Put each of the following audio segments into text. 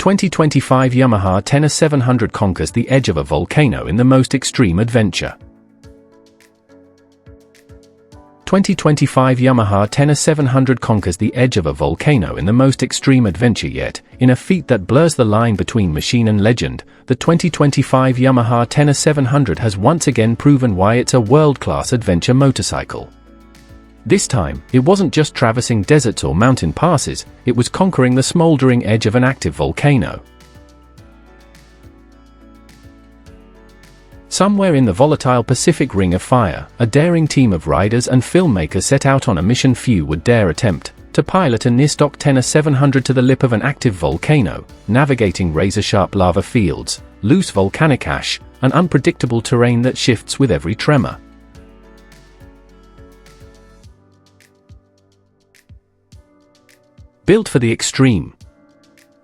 2025 Yamaha Ténéré 700 conquers the edge of a volcano in the most extreme adventure. 2025 Yamaha Ténéré 700 conquers the edge of a volcano in the most extreme adventure yet. In a feat that blurs the line between machine and legend, the 2025 Yamaha Ténéré 700 has once again proven why it's a world-class adventure motorcycle. This time, it wasn't just traversing deserts or mountain passes, it was conquering the smoldering edge of an active volcano. Somewhere in the volatile Pacific Ring of Fire, a daring team of riders and filmmakers set out on a mission few would dare attempt: to pilot a near-stock Ténéré 700 to the lip of an active volcano, navigating razor-sharp lava fields, loose volcanic ash, and unpredictable terrain that shifts with every tremor. Built for the extreme,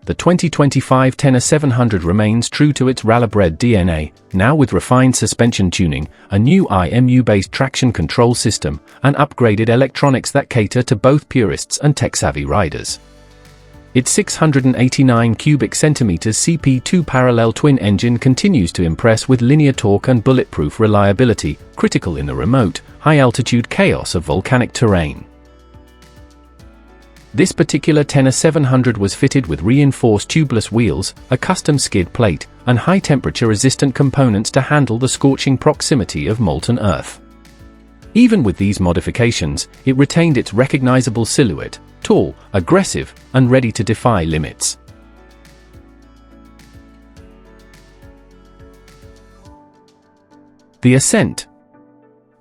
the 2025 Ténéré 700 remains true to its rallye-bred DNA, now with refined suspension tuning, a new IMU-based traction control system, and upgraded electronics that cater to both purists and tech-savvy riders. Its 689 cubic centimeters CP2 parallel twin engine continues to impress with linear torque and bulletproof reliability, critical in the remote, high-altitude chaos of volcanic terrain. This particular Ténéré 700 was fitted with reinforced tubeless wheels, a custom skid plate, and high-temperature resistant components to handle the scorching proximity of molten earth. Even with these modifications, it retained its recognizable silhouette: tall, aggressive, and ready to defy limits. The ascent.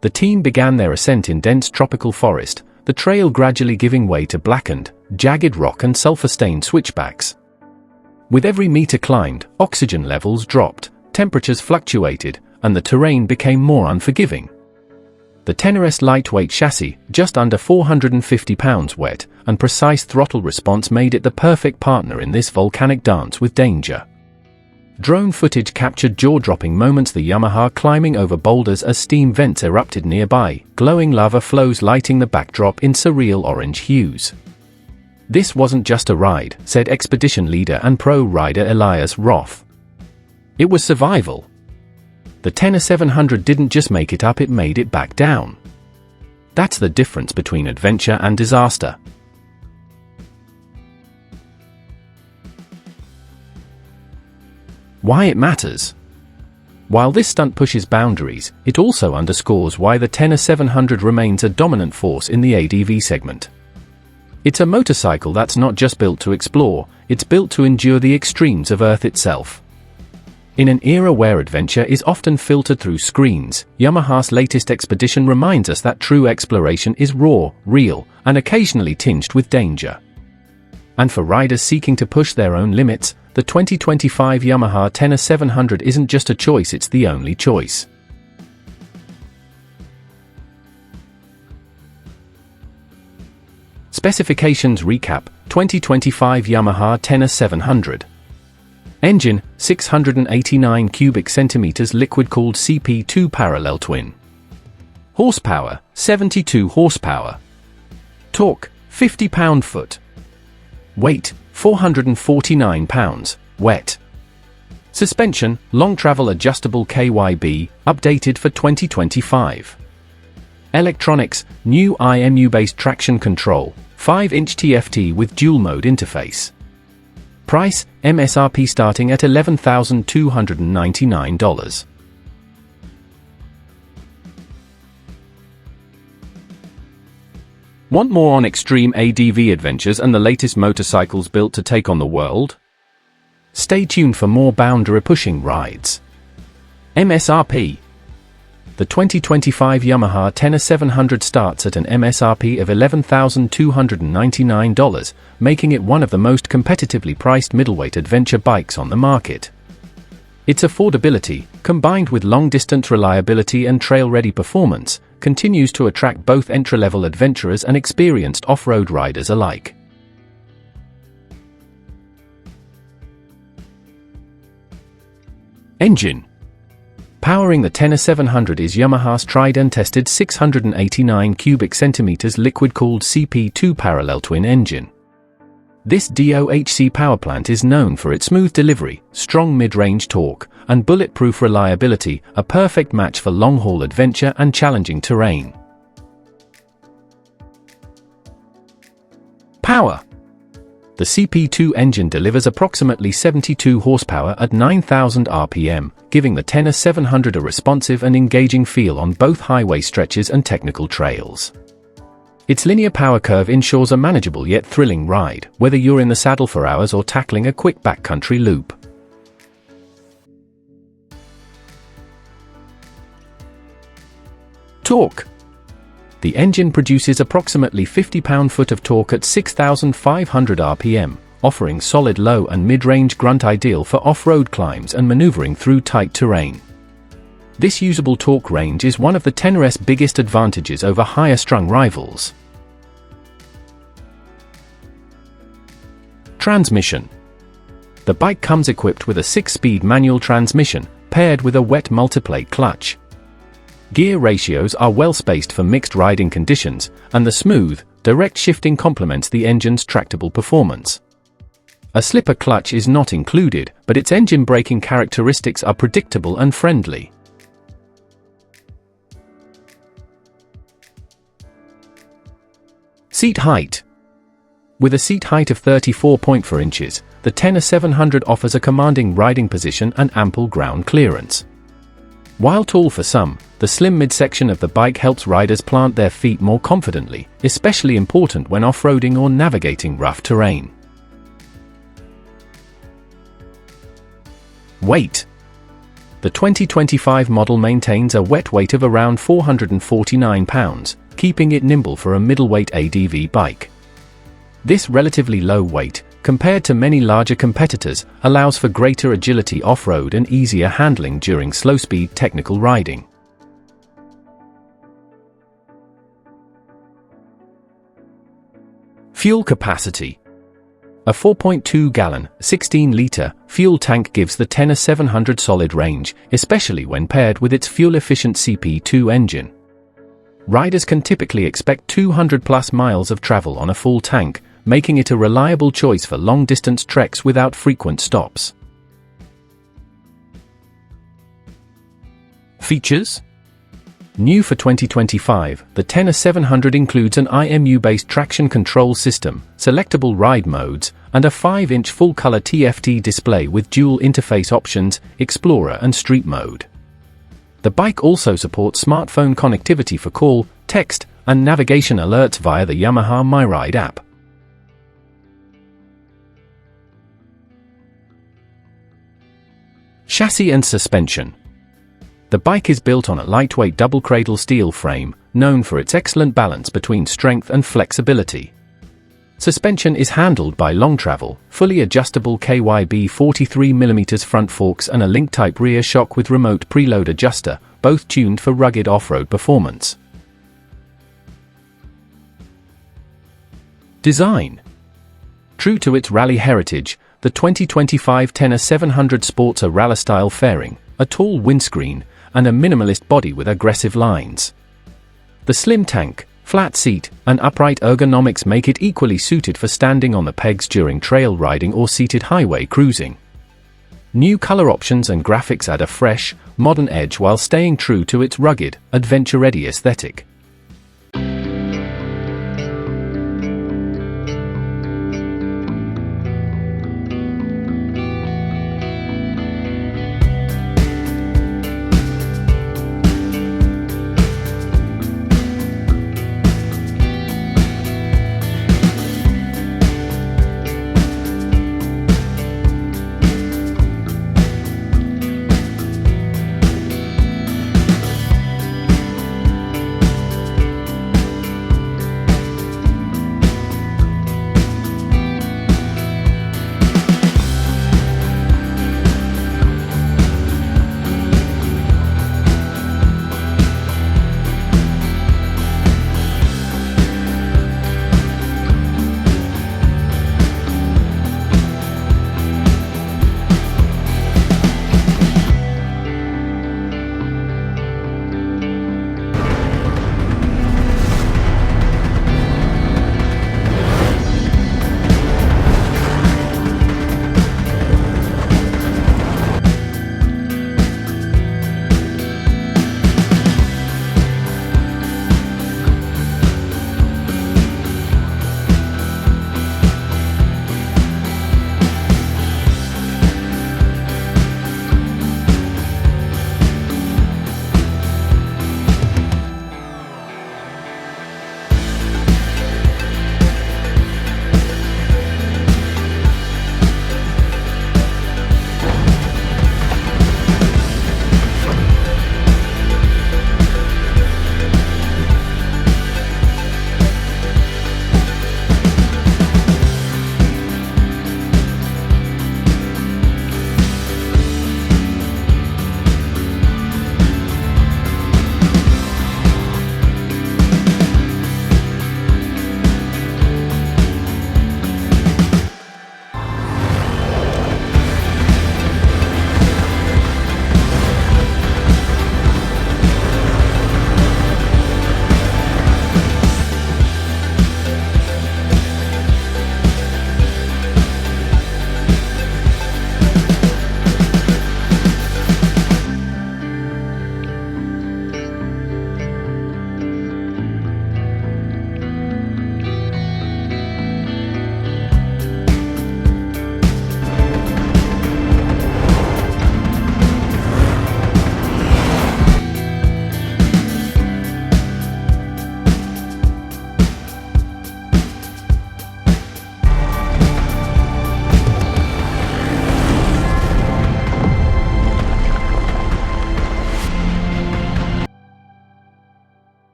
The team began their ascent in dense tropical forest, the trail gradually giving way to blackened, jagged rock and sulfur-stained switchbacks. With every meter climbed, oxygen levels dropped, temperatures fluctuated, and the terrain became more unforgiving. The Ténéré's lightweight chassis, just under 450 pounds wet, and precise throttle response made it the perfect partner in this volcanic dance with danger. Drone footage captured jaw-dropping moments: the Yamaha climbing over boulders as steam vents erupted nearby, glowing lava flows lighting the backdrop in surreal orange hues. "This wasn't just a ride," said expedition leader and pro rider Elias Roth. "It was survival." The Ténéré 700 didn't just make it up, it made it back down. That's the difference between adventure and disaster. Why it matters. While this stunt pushes boundaries, it also underscores why the Ténéré 700 remains a dominant force in the ADV segment. It's a motorcycle that's not just built to explore, it's built to endure the extremes of Earth itself. In an era where adventure is often filtered through screens, Yamaha's latest expedition reminds us that true exploration is raw, real, and occasionally tinged with danger. And for riders seeking to push their own limits, the 2025 Yamaha Ténéré 700 isn't just a choice, it's the only choice. Specifications recap: 2025 Yamaha Ténéré 700. Engine, 689 cubic centimeters liquid-cooled CP2 parallel twin. Horsepower, 72 horsepower. Torque, 50 pound-foot. Weight, 449 pounds, wet. Suspension, long travel adjustable KYB, updated for 2025. Electronics, new IMU-based traction control, 5-inch TFT with dual-mode interface. Price, MSRP starting at $11,299. Want more on extreme ADV adventures and the latest motorcycles built to take on the world? Stay tuned for more boundary-pushing rides. MSRP. The 2025 Yamaha Ténéré 700 starts at an MSRP of $11,299, making it one of the most competitively priced middleweight adventure bikes on the market. Its affordability, combined with long-distance reliability and trail-ready performance, continues to attract both entry-level adventurers and experienced off-road riders alike. Engine. Powering the Ténéré 700 is Yamaha's tried and tested 689 cubic centimeters liquid-cooled CP2 parallel twin engine. This DOHC powerplant is known for its smooth delivery, strong mid-range torque, and bulletproof reliability, a perfect match for long-haul adventure and challenging terrain. Power. The CP2 engine delivers approximately 72 horsepower at 9,000 RPM, giving the Ténéré 700 a responsive and engaging feel on both highway stretches and technical trails. Its linear power curve ensures a manageable yet thrilling ride, whether you're in the saddle for hours or tackling a quick backcountry loop. Torque. The engine produces approximately 50 pound-foot of torque at 6,500 RPM, offering solid low and mid-range grunt ideal for off-road climbs and maneuvering through tight terrain. This usable torque range is one of the Ténéré's biggest advantages over higher-strung rivals. Transmission. The bike comes equipped with a 6-speed manual transmission, paired with a wet multiplate clutch. Gear ratios are well spaced for mixed riding conditions, and the smooth, direct shifting complements the engine's tractable performance. A slipper clutch is not included, but its engine braking characteristics are predictable and friendly. Seat height. With a seat height of 34.4 inches, the Ténéré 700 offers a commanding riding position and ample ground clearance. While tall for some, the slim midsection of the bike helps riders plant their feet more confidently, especially important when off-roading or navigating rough terrain. Weight. The 2025 model maintains a wet weight of around 449 pounds, keeping it nimble for a middleweight ADV bike. This relatively low weight, compared to many larger competitors, allows for greater agility off-road and easier handling during slow-speed technical riding. Fuel capacity. A 4.2-gallon, 16-litre fuel tank gives the Ténéré 700 solid range, especially when paired with its fuel-efficient CP2 engine. Riders can typically expect 200-plus miles of travel on a full tank, making it a reliable choice for long-distance treks without frequent stops. Features. New for 2025, the Ténéré 700 includes an IMU-based traction control system, selectable ride modes, and a 5-inch full-color TFT display with dual interface options, Explorer and Street Mode. The bike also supports smartphone connectivity for call, text, and navigation alerts via the Yamaha MyRide app. Chassis and suspension. The bike is built on a lightweight double-cradle steel frame, known for its excellent balance between strength and flexibility. Suspension is handled by long travel, fully adjustable KYB 43mm front forks and a link-type rear shock with remote preload adjuster, both tuned for rugged off-road performance. Design. True to its rally heritage, the 2025 Ténéré 700 sports a rally-style fairing, a tall windscreen, and a minimalist body with aggressive lines. The slim tank, flat seat, and upright ergonomics make it equally suited for standing on the pegs during trail riding or seated highway cruising. New color options and graphics add a fresh, modern edge while staying true to its rugged, adventure-ready aesthetic.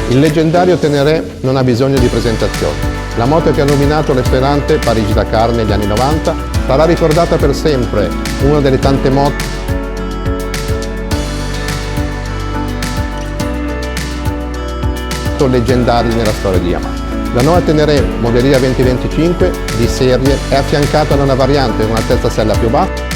Il leggendario Ténéré non ha bisogno di presentazioni. La moto che ha dominato l'efferante Parigi-Dakar negli anni 90 sarà ricordata per sempre, una delle tante moto leggendari nella storia di Yamaha. La nuova Ténéré modellia 2025 di serie è affiancata da una variante con una terza sella più bassa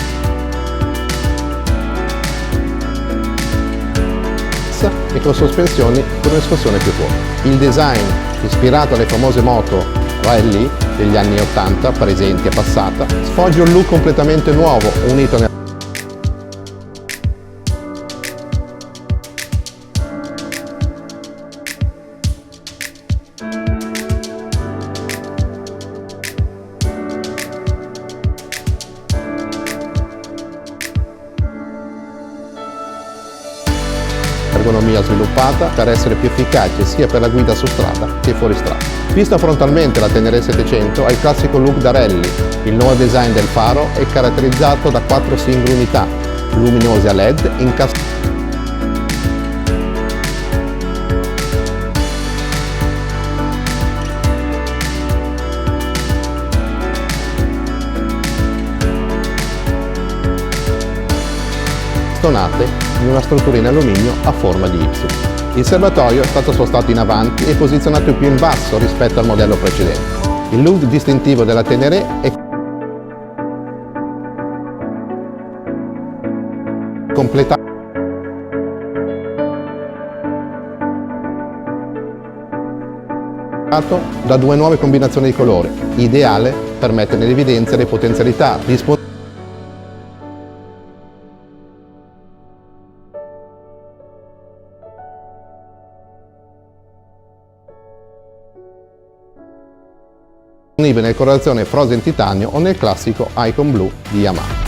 e con sospensioni con un'escursione più corta. Il design, ispirato alle famose moto rally degli anni 80 presenti e passata, sfoggia un look completamente nuovo, unito nel ergonomia sviluppata per essere più efficace sia per la guida su strada che fuori strada. Vista frontalmente, la Ténéré 700 ha il classico look da rally. Il nuovo design del faro è caratterizzato da 4 singole unità luminose a LED incastonate in una struttura in alluminio a forma di Y. Il serbatoio è stato spostato in avanti e posizionato più in basso rispetto al modello precedente. Il look distintivo della Ténéré è completato da 2 nuove combinazioni di colori, ideale per mettere in evidenza le potenzialità disponibili nella colorazione Frozen Titanio o nel classico Icon Blue di Yamaha.